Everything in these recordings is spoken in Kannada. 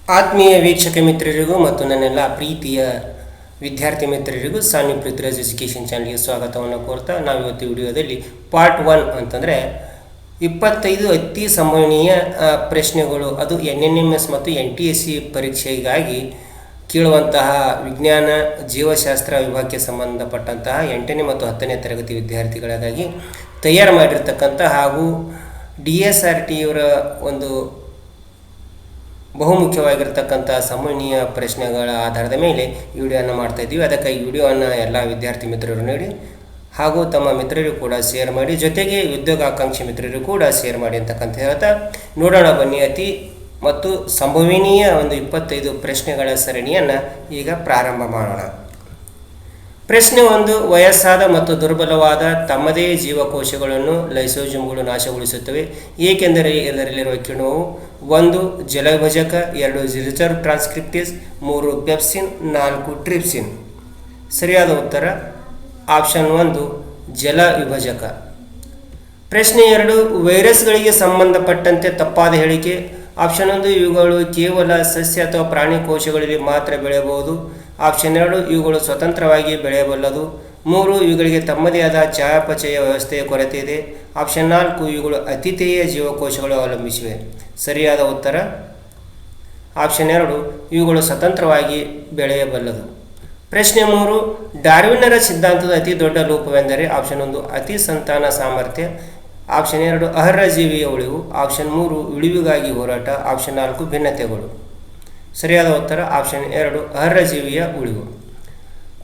ಆತ್ಮೀಯ ವೀಕ್ಷಕ ಮಿತ್ರರಿಗೂ ಮತ್ತು ನನ್ನೆಲ್ಲ ಪ್ರೀತಿಯ ವಿದ್ಯಾರ್ಥಿ ಮಿತ್ರರಿಗೂ ಸಾನಿ ಪೃಥ್ವಿರಾಜ್ ಎಜುಕೇಷನ್ ಚಾನಲ್ಗೆ ಸ್ವಾಗತವನ್ನು ಕೋರ್ತಾ ನಾವಿವತ್ತು ವಿಡಿಯೋದಲ್ಲಿ ಪಾರ್ಟ್ 1 ಅಂತಂದರೆ 25 ಅತಿ ಸಂಭವನೀಯ ಪ್ರಶ್ನೆಗಳು, ಅದು NNMS ಮತ್ತು NTSC ಪರೀಕ್ಷೆಗಾಗಿ ಕೇಳುವಂತಹ ವಿಜ್ಞಾನ ಜೀವಶಾಸ್ತ್ರ ವಿಭಾಗಕ್ಕೆ ಸಂಬಂಧಪಟ್ಟಂತಹ 8ನೇ ಮತ್ತು 10ನೇ ತರಗತಿ ವಿದ್ಯಾರ್ಥಿಗಳಿಗಾಗಿ ತಯಾರು ಮಾಡಿರ್ತಕ್ಕಂಥ ಹಾಗೂ DSRT ಅವರ ಒಂದು ಬಹುಮುಖ್ಯವಾಗಿರ್ತಕ್ಕಂಥ ಸಂಭವನೀಯ ಪ್ರಶ್ನೆಗಳ ಆಧಾರದ ಮೇಲೆ ಈ ವಿಡಿಯೋವನ್ನು ಮಾಡ್ತಾಯಿದ್ದೀವಿ. ಅದಕ್ಕಾಗಿ ವಿಡಿಯೋವನ್ನು ಎಲ್ಲ ವಿದ್ಯಾರ್ಥಿ ಮಿತ್ರರು ನೋಡಿ ಹಾಗೂ ತಮ್ಮ ಮಿತ್ರರಿಗೂ ಕೂಡ ಶೇರ್ ಮಾಡಿ, ಜೊತೆಗೆ ಉದ್ಯೋಗಾಕಾಂಕ್ಷಿ ಮಿತ್ರರಿಗೂ ಕೂಡ ಶೇರ್ ಮಾಡಿ ಅಂತಕ್ಕಂಥ ಹೇಳ್ತಾ ನೋಡೋಣ ಬನ್ನಿ. ಅತಿ ಮತ್ತು ಸಂಭವನೀಯ ಒಂದು 25 ಪ್ರಶ್ನೆಗಳ ಸರಣಿಯನ್ನು ಈಗ ಪ್ರಾರಂಭ ಮಾಡೋಣ. ಪ್ರಶ್ನೆ 1, ವಯಸ್ಸಾದ ಮತ್ತು ದುರ್ಬಲವಾದ ತಮ್ಮದೇ ಜೀವಕೋಶಗಳನ್ನು ಲೈಸೋಜೋಮ್ಗಳು ನಾಶಗೊಳಿಸುತ್ತವೆ, ಏಕೆಂದರೆ ಇದರಲ್ಲಿರುವ ಕಿಣ್ವವು 1 ಜಲವಿಭಜಕ, 2 ರಿಸರ್ವ್ ಟ್ರಾನ್ಸ್ಕ್ರಿಪ್ಟೇಸ್, 3 ಪೆಪ್ಸಿನ್, 4 ಟ್ರಿಪ್ಸಿನ್. ಸರಿಯಾದ ಉತ್ತರ ಆಪ್ಷನ್ 1 ಜಲ ವಿಭಜಕ. ಪ್ರಶ್ನೆ 2, ವೈರಸ್ಗಳಿಗೆ ಸಂಬಂಧಪಟ್ಟಂತೆ ತಪ್ಪಾದ ಹೇಳಿಕೆ. ಆಪ್ಷನ್ 1 ಇವುಗಳು ಕೇವಲ ಸಸ್ಯ ಅಥವಾ ಪ್ರಾಣಿ ಕೋಶಗಳಲ್ಲಿ ಮಾತ್ರ ಬೆಳೆಯಬಹುದು. ಆಪ್ಷನ್ 2 ಇವುಗಳು ಸ್ವತಂತ್ರವಾಗಿ ಬೆಳೆಯಬಲ್ಲದು. 3 ಇವುಗಳಿಗೆ ತಮ್ಮದೇ ಆದ ಚಯಾಪಚಯ ವ್ಯವಸ್ಥೆಯ ಕೊರತೆ ಇದೆ. ಆಪ್ಷನ್ 4 ಇವುಗಳು ಅತಿಥೇಯ ಜೀವಕೋಶಗಳು ಅವಲಂಬಿಸಿವೆ. ಸರಿಯಾದ ಉತ್ತರ ಆಪ್ಷನ್ 2 ಇವುಗಳು ಸ್ವತಂತ್ರವಾಗಿ ಬೆಳೆಯಬಲ್ಲದು. ಪ್ರಶ್ನೆ 3, ಡಾರ್ವಿನ್ನರ ಸಿದ್ಧಾಂತದ ಅತಿ ದೊಡ್ಡ ಲೋಪವೆಂದರೆ. ಆಪ್ಷನ್ 1 ಅತಿ ಸಂತಾನ ಸಾಮರ್ಥ್ಯ. ಆಪ್ಷನ್ 2 ಅರ್ಹ ಜೀವಿಯ ಉಳಿವು. ಆಪ್ಷನ್ 3 ಉಳಿವಿಗಾಗಿ ಹೋರಾಟ. ಆಪ್ಷನ್ 4 ಭಿನ್ನತೆಗಳು. ಸರಿಯಾದ ಉತ್ತರ ಆಪ್ಷನ್ 2 ಅರ್ಹ ಜೀವಿಯ ಉಳಿವು.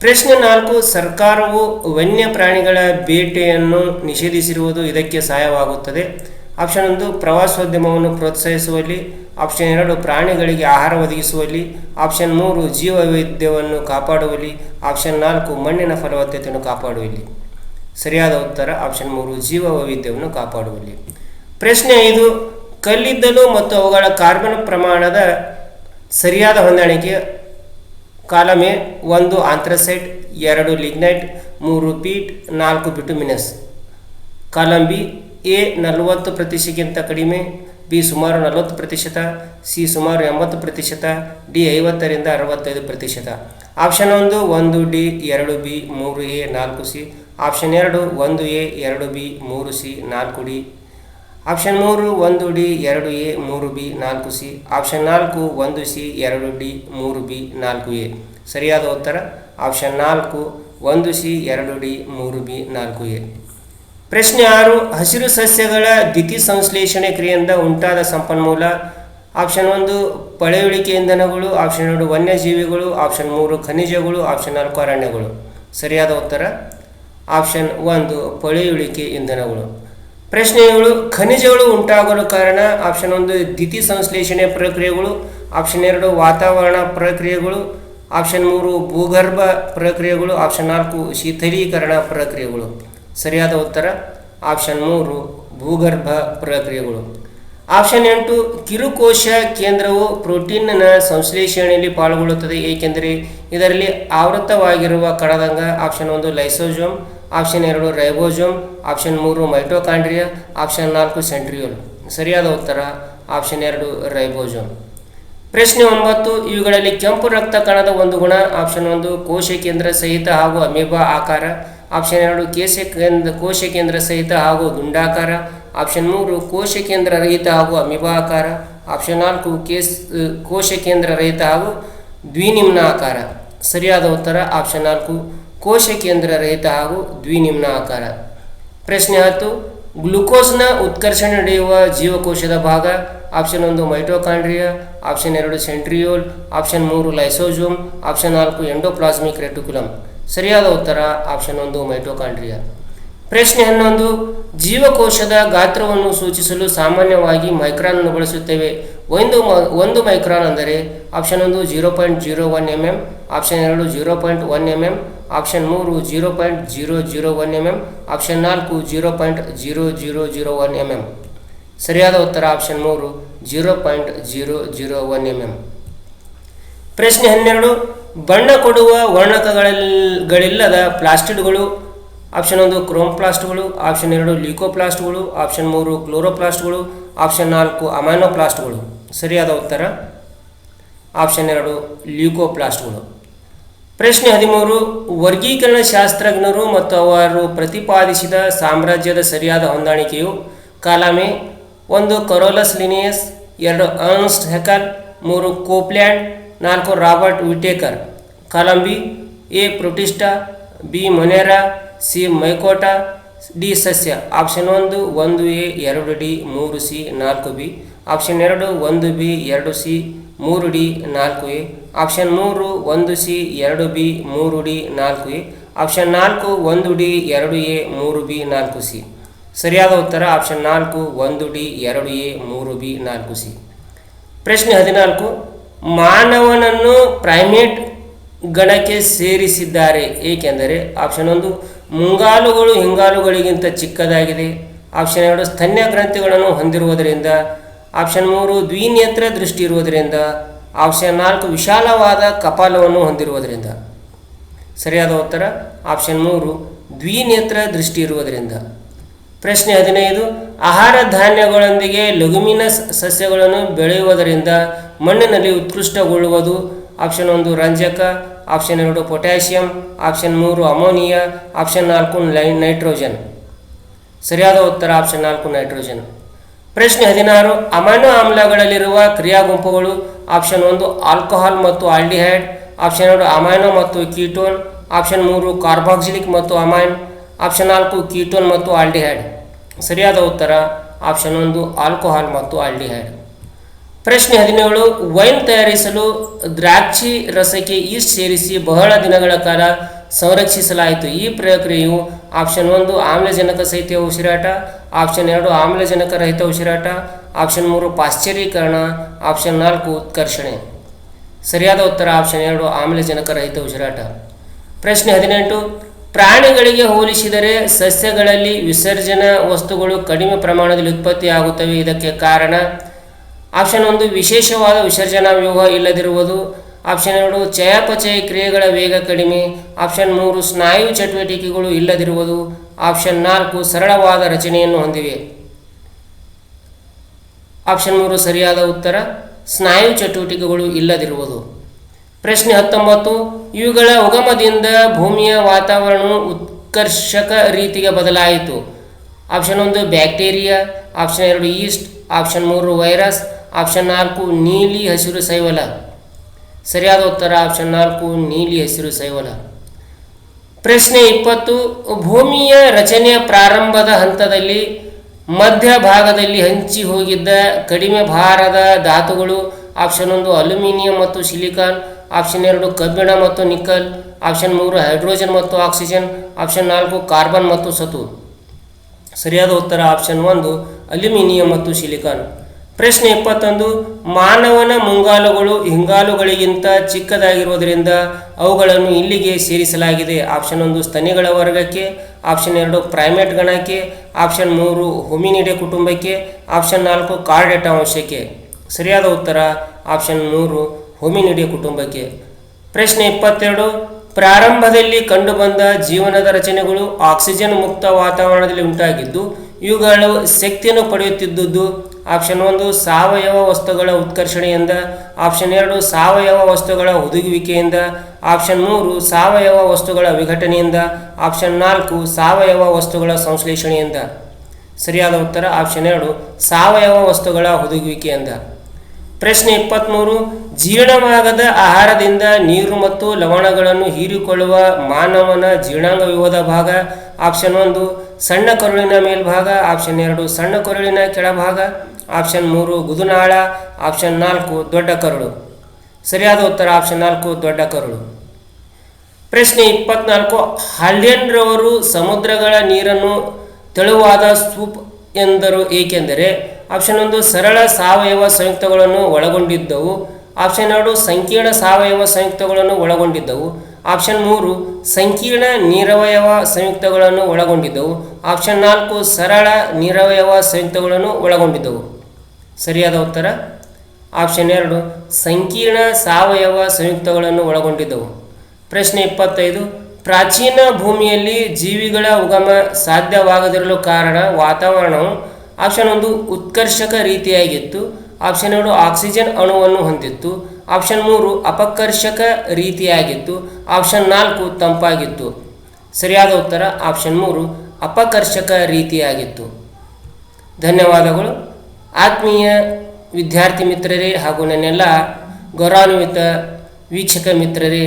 ಪ್ರಶ್ನೆ 4, ಸರ್ಕಾರವು ವನ್ಯ ಪ್ರಾಣಿಗಳ ಬೇಟೆಯನ್ನು ನಿಷೇಧಿಸಿರುವುದು ಇದಕ್ಕೆ ಸಹಾಯವಾಗುತ್ತದೆ. ಆಪ್ಷನ್ 1 ಪ್ರವಾಸೋದ್ಯಮವನ್ನು ಪ್ರೋತ್ಸಾಹಿಸುವಲ್ಲಿ. ಆಪ್ಷನ್ 2 ಪ್ರಾಣಿಗಳಿಗೆ ಆಹಾರ ಒದಗಿಸುವಲ್ಲಿ. ಆಪ್ಷನ್ 3 ಜೀವ ವೈವಿಧ್ಯವನ್ನು ಕಾಪಾಡುವಲ್ಲಿ. ಆಪ್ಷನ್ 4 ಮಣ್ಣಿನ ಫಲವತ್ತತೆಯನ್ನು ಕಾಪಾಡುವಲ್ಲಿ. ಸರಿಯಾದ ಉತ್ತರ ಆಪ್ಷನ್ 3 ಜೀವ ವೈವಿಧ್ಯವನ್ನು ಕಾಪಾಡುವಲ್ಲಿ. ಪ್ರಶ್ನೆ 5, ಕಲ್ಲಿದ್ದಲು ಮತ್ತು ಅವುಗಳ ಕಾರ್ಬನ್ ಪ್ರಮಾಣದ ಸರಿಯಾದ ಹೊಂದಾಣಿಕೆ. Column A 1 anthracite, 2 lignite, 3 peat, 4 bituminous. Column B A 40%ಗಿಂತ ಕಡಿಮೆ, ಬಿ ಸುಮಾರು 40%, ಸಿ ಸುಮಾರು 80%, ಡಿ 50ರಿಂದ 65%. Option 1 1 D, 2 B, 3 A, 4 C. Option 2 1 A, 2 B, 3 C, 4 D. Option 3 1 D, 2 A, 3 B, 4 C. Option 4 1 C, 2 D, 3 B, 4 A. ಸರಿಯಾದ ಉತ್ತರ option 4 1 C, 2 D, 3 B, 4 A. ಪ್ರಶ್ನೆ 6, ಹಸಿರು ಸಸ್ಯಗಳ ದ್ಯುತಿಸಂಶ್ಲೇಷಣೆ ಕ್ರಿಯೆಯಿಂದ ಉಂಟಾದ ಸಂಪನ್ಮೂಲ. ಆಪ್ಷನ್ 1 ಪಳೆಯುಳಿಕೆ ಇಂಧನಗಳು. ಆಪ್ಷನ್ 2 ವನ್ಯಜೀವಿಗಳು. ಆಪ್ಷನ್ 3 ಖನಿಜಗಳು. ಆಪ್ಷನ್ 4 ಅರಣ್ಯಗಳು. ಸರಿಯಾದ ಉತ್ತರ ಆಪ್ಷನ್ 1 ಪಳೆಯುಳಿಕೆ ಇಂಧನಗಳು. ಪ್ರಶ್ನೆ 7, ಖನಿಜಗಳು ಉಂಟಾಗಲು ಕಾರಣ. ಆಪ್ಷನ್ 1 ದ್ಯುತಿಸಂಶ್ಲೇಷಣೆ ಪ್ರಕ್ರಿಯೆಗಳು. ಆಪ್ಷನ್ 2 ವಾತಾವರಣ ಪ್ರಕ್ರಿಯೆಗಳು. ಆಪ್ಷನ್ 3 ಭೂಗರ್ಭ ಪ್ರಕ್ರಿಯೆಗಳು. ಆಪ್ಷನ್ 4 ಶೀತಲೀಕರಣ ಪ್ರಕ್ರಿಯೆಗಳು. ಸರಿಯಾದ ಉತ್ತರ ಆಪ್ಷನ್ 3 ಭೂಗರ್ಭ ಪ್ರಕ್ರಿಯೆಗಳು. ಆಪ್ಷನ್ 8, ಕಿರುಕೋಶ ಕೇಂದ್ರವು ಪ್ರೋಟೀನ್ನ ಸಂಶ್ಲೇಷಣೆಯಲ್ಲಿ ಪಾಲ್ಗೊಳ್ಳುತ್ತದೆ, ಏಕೆಂದರೆ ಇದರಲ್ಲಿ ಆವೃತವಾಗಿರುವ ಕಣದಂಗ. Option 1 lysosome. Option 2 ribosome. Option 3 mitochondria. Option 4 centriole. ಸರಿಯಾದ ಉತ್ತರ ಆಪ್ಷನ್ 2 ರೈಬೋಜೋಮ್. ಪ್ರಶ್ನೆ 9, ಇವುಗಳಲ್ಲಿ ಕೆಂಪು ರಕ್ತ ಕಣದ ಒಂದು ಗುಣ. ಆಪ್ಷನ್ 1 ಕೋಶ ಕೇಂದ್ರ ಸಹಿತ ಹಾಗೂ ಅಮೀಬಾ ಆಕಾರ. ಆಪ್ಷನ್ 2 ಕೋಶ ಕೇಂದ್ರ ಸಹಿತ ಹಾಗೂ ದುಂಡಾಕಾರ. ಆಪ್ಷನ್ 3 ಕೋಶ ಕೇಂದ್ರ ರಹಿತ ಹಾಗೂ ಅಮೀಬಾ ಆಕಾರ. ಆಪ್ಷನ್ 4 ಕೋಶ ಕೇಂದ್ರ ರಹಿತ ಹಾಗೂ ದ್ವಿನಿಮ್ನ ಆಕಾರ. ಸರಿಯಾದ ಉತ್ತರ ಆಪ್ಷನ್ 4 ಕೋಶ ಕೇಂದ್ರ ರಹಿತ ಹಾಗೂ ದ್ವಿನಿಮ್ನ ಆಕಾರ. ಪ್ರಶ್ನೆ 10, ಗ್ಲುಕೋಸ್ನ ಉತ್ಕರ್ಷಣೆ ನಡೆಯುವ ಜೀವಕೋಶದ ಭಾಗ. Option 1 mitochondria. Option 2 centriole. Option 3 lysosome. Option 4 endoplasmic reticulum. ಸರಿಯಾದ ಉತ್ತರ ಆಪ್ಷನ್ 1 ಮೈಟೋಕಾಂಡ್ರಿಯಾ. ಪ್ರಶ್ನೆ 11, ಜೀವಕೋಶದ ಗಾತ್ರವನ್ನು ಸೂಚಿಸಲು ಸಾಮಾನ್ಯವಾಗಿ ಮೈಕ್ರಾನ್ ಅನ್ನು ಬಳಸುತ್ತೇವೆ. 1 ಮೈಕ್ರಾನ್ ಅಂದರೆ option 1 0.01 mm. Option 2 0.1 mm. Option 3 0.001 mm. Option 4 0.0001 mm. ಸರಿಯಾದ ಉತ್ತರ ಆಪ್ಷನ್ 3 0.001 mm. ಪ್ರಶ್ನೆ 12, ಬಣ್ಣ ಕೊಡುವ ವರ್ಣಕಗಳಿಲ್ಲದ ಪ್ಲಾಸ್ಟಿಡ್ಗಳು. ಆಪ್ಷನ್ 1 ಕ್ರೋಮ್ಪ್ಲಾಸ್ಟ್ಗಳು. ಆಪ್ಷನ್ 2 ಲ್ಯೂಕೋಪ್ಲಾಸ್ಟ್ಗಳು. ಆಪ್ಷನ್ 3 ಕ್ಲೋರೋಪ್ಲಾಸ್ಟ್ಗಳು. ಆಪ್ಷನ್ 4 ಅಮೈನೋಪ್ಲಾಸ್ಟ್ಗಳು. ಸರಿಯಾದ ಉತ್ತರ ಆಪ್ಷನ್ 2 ಲ್ಯೂಕೋಪ್ಲಾಸ್ಟ್ಗಳು. ಪ್ರಶ್ನೆ 13, ವರ್ಗೀಕರಣ ಶಾಸ್ತ್ರಜ್ಞರು ಮತ್ತು ಅವರು ಪ್ರತಿಪಾದಿಸಿದ ಸಾಮ್ರಾಜ್ಯದ ಸರಿಯಾದ ಹೊಂದಾಣಿಕೆಯು column A 1 Carolus Linnaeus, 2 Ernst Haeckel, 3 Copeland, 4 Robert Whittaker. Column B A Protista, B Monera, C Mycota, D ಸಸ್ಯ. Option 1 1A 2D 3C 4B. Option 2 1B 2C 3D 4A. Option 3 1C 2B 3D 4A. Option 4 1D 2A 3B 4C. ಸರಿಯಾದ ಉತ್ತರ option 4 1D 2A 3B 4C. ಪ್ರಶ್ನೆ 14, ಮಾನವನನ್ನು ಪ್ರೈಮೇಟ್ ಗಣಕ್ಕೆ ಸೇರಿಸಿದ್ದಾರೆ ಏಕೆಂದರೆ ಆಪ್ಷನ್ 1 ಮುಂಗಾಲುಗಳು ಹಿಂಗಾಲುಗಳಿಗಿಂತ ಚಿಕ್ಕದಾಗಿದೆ. ಆಪ್ಷನ್ 2 ಸ್ತನ್ಯ ಗ್ರಂಥಿಗಳನ್ನು ಹೊಂದಿರುವುದರಿಂದ. ಆಪ್ಷನ್ 3 ದ್ವಿನೇತ್ರ ದೃಷ್ಟಿ ಇರುವುದರಿಂದ. ಆಪ್ಷನ್ 4 ವಿಶಾಲವಾದ ಕಪಾಲವನ್ನು ಹೊಂದಿರುವುದರಿಂದ. ಸರಿಯಾದ ಉತ್ತರ ಆಪ್ಷನ್ 3 ದ್ವಿನೇತ್ರ ದೃಷ್ಟಿ ಇರುವುದರಿಂದ. ಪ್ರಶ್ನೆ 15, ಆಹಾರ ಧಾನ್ಯಗಳೊಂದಿಗೆ ಲಘುಮಿನಸ್ ಸಸ್ಯಗಳನ್ನು ಬೆಳೆಯುವುದರಿಂದ ಮಣ್ಣಿನಲ್ಲಿ ಉತ್ಕೃಷ್ಟಗೊಳ್ಳುವುದು. ಆಪ್ಷನ್ 1 ರಂಜಕ, option 2 potassium, option 3 ammonia, option 4 nitrogen. ಸರಿಯಾದ ಉತ್ತರ ಆಪ್ಷನ್ 4 ನೈಟ್ರೋಜನ್. ಪ್ರಶ್ನೆ 16, ಅಮೈನೋ ಆಮ್ಲಗಳಲ್ಲಿರುವ ಕ್ರಿಯಾ ಗುಂಪುಗಳು. ಆಪ್ಷನ್ 1 ಆಲ್ಕೋಹಾಲ್ ಮತ್ತು ಆಲ್ಡಿಹೈಡ್, ಆಪ್ಷನ್ 2 ಅಮೈನೋ ಮತ್ತು ಕೀಟೋನ್, ಆಪ್ಷನ್ 3 ಕಾರ್ಬಾಕ್ಸಿಲಿಕ್ ಮತ್ತು ಅಮೈನ್, ಆಪ್ಷನ್ 4 ಕೀಟೋನ್ ಮತ್ತು ಆಲ್ಡಿಹೈಡ್. ಸರಿಯಾದ ಉತ್ತರ ಆಪ್ಷನ್ 1 ಆಲ್ಕೋಹಾಲ್ ಮತ್ತು ಆಲ್ಡಿಹೈಡ್. ಪ್ರಶ್ನೆ 17, ವೈನ್ ತಯಾರಿಸಲು ದ್ರಾಕ್ಷಿ ರಸಕ್ಕೆ ಈಸ್ಟ್ ಸೇರಿಸಿ ಬಹಳ ದಿನಗಳ ಕಾಲ ಸಂರಕ್ಷಿಸಲಾಯಿತು. ಈ ಪ್ರಕ್ರಿಯೆಯು ಆಪ್ಷನ್ 1 ಆಮ್ಲಜನಕ ಸಹಿತ ಉಸಿರಾಟ, ಆಪ್ಷನ್ 2 ಆಮ್ಲಜನಕ ರಹಿತ ಉಸಿರಾಟ, ಆಪ್ಷನ್ 3 ಪಾಶ್ಚರೀಕರಣ, ಆಪ್ಷನ್ 4 ಉತ್ಕರ್ಷಣೆ. ಸರಿಯಾದ ಉತ್ತರ ಆಪ್ಷನ್ 2 ಆಮ್ಲಜನಕ ರಹಿತ ಉಸಿರಾಟ. ಪ್ರಶ್ನೆ 18, ಪ್ರಾಣಿಗಳಿಗೆ ಹೋಲಿಸಿದರೆ ಸಸ್ಯಗಳಲ್ಲಿ ವಿಸರ್ಜನಾ ವಸ್ತುಗಳು ಕಡಿಮೆ ಪ್ರಮಾಣದಲ್ಲಿ ಉತ್ಪತ್ತಿಯಾಗುತ್ತವೆ. ಇದಕ್ಕೆ ಕಾರಣ ಆಪ್ಷನ್ 1 ವಿಶೇಷವಾದ ವಿಸರ್ಜನಾ ವ್ಯೂಹ ಇಲ್ಲದಿರುವುದು, ಆಪ್ಷನ್ 2 ಚಯಾಪಚಯ ಕ್ರಿಯೆಗಳ ವೇಗ ಕಡಿಮೆ, ಆಪ್ಷನ್ 3 ಸ್ನಾಯು ಚಟುವಟಿಕೆಗಳು ಇಲ್ಲದಿರುವುದು, ಆಪ್ಷನ್ 4 ಸರಳವಾದ ರಚನೆಯನ್ನು ಹೊಂದಿವೆ. ಆಪ್ಷನ್ 3 ಸರಿಯಾದ ಉತ್ತರ ಸ್ನಾಯು ಚಟುವಟಿಕೆಗಳು ಇಲ್ಲದಿರುವುದು. ಪ್ರಶ್ನೆ 19, ಇವುಗಳ ಉಗಮದಿಂದ ಭೂಮಿಯ ವಾತಾವರಣವು ಉತ್ಕರ್ಷಕ ರೀತಿಗೆ ಬದಲಾಯಿತು. Option 1 bacteria, option 2 East, option 3 virus, option 4 ನೀಲಿ ಹಸಿರು ಶೈವಲ. ಸರಿಯಾದ ಉತ್ತರ ಆಪ್ಷನ್ 4 ನೀಲಿ ಹಸಿರು ಶೈವಲ. ಪ್ರಶ್ನೆ 20, ಭೂಮಿಯ ರಚನೆಯ ಪ್ರಾರಂಭದ ಹಂತದಲ್ಲಿ ಮಧ್ಯಭಾಗದಲ್ಲಿ ಹಂಚಿ ಹೋಗಿದ್ದ ಕಡಿಮೆ ಭಾರದ ಧಾತುಗಳು. ಆಪ್ಷನ್ 1 ಅಲ್ಯೂಮಿನಿಯಂ ಮತ್ತು ಸಿಲಿಕಾನ್, ಆಪ್ಷನ್ 2 ಕಬ್ಬಿಣ ಮತ್ತು ನಿಕ್ಕಲ್, ಆಪ್ಷನ್ 3 ಹೈಡ್ರೋಜನ್ ಮತ್ತು ಆಕ್ಸಿಜನ್, ಆಪ್ಷನ್ 4 ಕಾರ್ಬನ್ ಮತ್ತು ಸತು. ಸರಿಯಾದ ಉತ್ತರ ಆಪ್ಷನ್ 1 ಅಲ್ಯೂಮಿನಿಯಂ ಮತ್ತು ಸಿಲಿಕಾನ್. ಪ್ರಶ್ನೆ 21, ಮಾನವನ ಮುಂಗಾಲುಗಳು ಹಿಂಗಾಲುಗಳಿಗಿಂತ ಚಿಕ್ಕದಾಗಿರುವುದರಿಂದ ಅವುಗಳನ್ನು ಇಲ್ಲಿಗೆ ಸೇರಿಸಲಾಗಿದೆ. ಆಪ್ಷನ್ 1 ಸ್ತನಿಗಳ ವರ್ಗಕ್ಕೆ, ಆಪ್ಷನ್ 2 ಪ್ರೈಮೇಟ್ ಗಣಕ್ಕೆ, ಆಪ್ಷನ್ 3 ಹೋಮಿನಿಡೆ ಕುಟುಂಬಕ್ಕೆ, ಆಪ್ಷನ್ 4 ಕಾರ್ಡೆಟಾ ವಂಶಕ್ಕೆ. ಸರಿಯಾದ ಉತ್ತರ ಆಪ್ಷನ್ 3 ಹೋಮಿನಿಡೆ ಕುಟುಂಬಕ್ಕೆ. ಪ್ರಶ್ನೆ 22, ಪ್ರಾರಂಭದಲ್ಲಿ ಕಂಡುಬಂದ ಜೀವನದ ರಚನೆಗಳು ಆಕ್ಸಿಜನ್ ಮುಕ್ತ ವಾತಾವರಣದಲ್ಲಿ ಉಂಟಾಗಿದ್ದು ಇವುಗಳು ಶಕ್ತಿಯನ್ನು ಪಡೆಯುತ್ತಿದ್ದುದು. ಆಪ್ಷನ್ 1 ಸಾವಯವ ವಸ್ತುಗಳ ಉತ್ಕರ್ಷಣೆಯಿಂದ, ಆಪ್ಷನ್ 2 ಸಾವಯವ ವಸ್ತುಗಳ ಹುದುಗುವಿಕೆಯಿಂದ, ಆಪ್ಷನ್ 3 ಸಾವಯವ ವಸ್ತುಗಳ ವಿಘಟನೆಯಿಂದ, ಆಪ್ಷನ್ 4 ಸಾವಯವ ವಸ್ತುಗಳ ಸಂಶ್ಲೇಷಣೆಯಿಂದ. ಸರಿಯಾದ ಉತ್ತರ ಆಪ್ಷನ್ 2 ಸಾವಯವ ವಸ್ತುಗಳ ಹುದುಗುವಿಕೆಯಿಂದ. ಪ್ರಶ್ನೆ 23, ಜೀರ್ಣವಾಗದ ಆಹಾರದಿಂದ ನೀರು ಮತ್ತು ಲವಣಗಳನ್ನು ಹೀರಿಕೊಳ್ಳುವ ಮಾನವನ ಜೀರ್ಣಾಂಗ ವಿವಿಧ ಭಾಗ. ಆಪ್ಷನ್ 1 ಸಣ್ಣ ಕರುಳಿನ ಮೇಲ್ಭಾಗ, ಆಪ್ಷನ್ 2 ಸಣ್ಣ ಕರುಳಿನ ಕೆಳಭಾಗ, ಆಪ್ಷನ್ 3 ಗುದುನಾಳ, ಆಪ್ಷನ್ 4 ದೊಡ್ಡ ಕರುಳು. ಸರಿಯಾದ ಉತ್ತರ ಆಪ್ಷನ್ 4 ದೊಡ್ಡ ಕರುಳು. ಪ್ರಶ್ನೆ 24, ಹಾಲ್ಡೇನ್ರವರು ಸಮುದ್ರಗಳ ನೀರನ್ನು ತೆಳುವಾದ ಸೂಪ್ ಎಂದರು ಏಕೆಂದರೆ ಆಪ್ಷನ್ 1 ಸರಳ ಸಾವಯವ ಸಂಯುಕ್ತಗಳನ್ನು ಒಳಗೊಂಡಿದ್ದವು, ಆಪ್ಷನ್ 2 ಸಂಕೀರ್ಣ ಸಾವಯವ ಸಂಯುಕ್ತಗಳನ್ನು ಒಳಗೊಂಡಿದ್ದವು, ಆಪ್ಷನ್ 3 ಸಂಕೀರ್ಣ ನಿರವಯವ ಸಂಯುಕ್ತಗಳನ್ನು ಒಳಗೊಂಡಿದ್ದವು, ಆಪ್ಷನ್ 4 ಸರಳ ನಿರವಯವ ಸಂಯುಕ್ತಗಳನ್ನು ಒಳಗೊಂಡಿದ್ದವು. ಸರಿಯಾದ ಉತ್ತರ ಆಪ್ಷನ್ 2 ಸಂಕೀರ್ಣ ಸಾವಯವ ಸಂಯುಕ್ತಗಳನ್ನು ಒಳಗೊಂಡಿದ್ದವು. ಪ್ರಶ್ನೆ 25, ಪ್ರಾಚೀನ ಭೂಮಿಯಲ್ಲಿ ಜೀವಿಗಳ ಉಗಮ ಸಾಧ್ಯವಾಗದಿರಲು ಕಾರಣ ವಾತಾವರಣವು ಆಪ್ಷನ್ 1 ಉತ್ಕರ್ಷಕ ರೀತಿಯಾಗಿತ್ತು, ಆಪ್ಷನ್ 2 ಆಕ್ಸಿಜನ್ ಅಣುವನ್ನು ಹೊಂದಿತ್ತು, ಆಪ್ಷನ್ 3 ಅಪಕರ್ಷಕ ರೀತಿಯಾಗಿತ್ತು. ಆಪ್ಷನ್ 4 ತಂಪಾಗಿತ್ತು. ಸರಿಯಾದ ಉತ್ತರ ಆಪ್ಷನ್ 3 ಅಪಕರ್ಷಕ ರೀತಿಯಾಗಿತ್ತು. ಧನ್ಯವಾದಗಳು. ಆತ್ಮೀಯ ವಿದ್ಯಾರ್ಥಿ ಮಿತ್ರರೇ ಹಾಗೂ ನನ್ನೆಲ್ಲ ಗೌರವಾನ್ವಿತ ವೀಕ್ಷಕ ಮಿತ್ರರೇ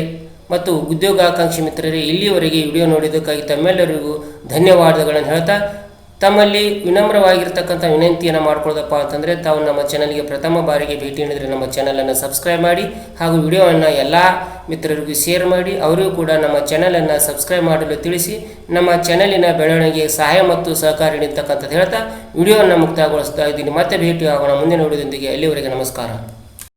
ಮತ್ತು ಉದ್ಯೋಗಾಕಾಂಕ್ಷಿ ಮಿತ್ರರೇ, ಇಲ್ಲಿಯವರೆಗೆ ವಿಡಿಯೋ ನೋಡಿದ್ದಕ್ಕಾಗಿ ತಮ್ಮೆಲ್ಲರಿಗೂ ಧನ್ಯವಾದಗಳನ್ನು ಹೇಳ್ತಾ, ತಮ್ಮಲ್ಲಿ ವಿನಮ್ರವಾಗಿರ್ತಕ್ಕಂಥ ವಿನಂತಿಯನ್ನು ಮಾಡ್ಕೊಳ್ಳೋದಪ್ಪ ಅಂತಂದರೆ, ತಾವು ನಮ್ಮ ಚಾನಲ್ಗೆ ಪ್ರಥಮ ಬಾರಿಗೆ ಭೇಟಿ ನೀಡಿದರೆ ನಮ್ಮ ಚಾನಲನ್ನು ಸಬ್ಸ್ಕ್ರೈಬ್ ಮಾಡಿ ಹಾಗೂ ವಿಡಿಯೋವನ್ನು ಎಲ್ಲ ಮಿತ್ರರಿಗೂ ಶೇರ್ ಮಾಡಿ, ಅವರಿಗೂ ಕೂಡ ನಮ್ಮ ಚಾನಲನ್ನು ಸಬ್ಸ್ಕ್ರೈಬ್ ಮಾಡಲು ತಿಳಿಸಿ, ನಮ್ಮ ಚಾನಲಿನ ಬೆಳವಣಿಗೆಗೆ ಸಹಾಯ ಮತ್ತು ಸಹಕಾರ ನೀಡತಕ್ಕಂಥದ್ದು ಹೇಳ್ತಾ ವಿಡಿಯೋವನ್ನು ಮುಕ್ತಾಯಗೊಳಿಸ್ತಾ ಇದ್ದೀನಿ. ಮತ್ತೆ ಭೇಟಿ ಆಗೋಣ ಮುಂದಿನ ವಿಡಿಯೋದೊಂದಿಗೆ. ಅಲ್ಲಿವರೆಗೆ ನಮಸ್ಕಾರ.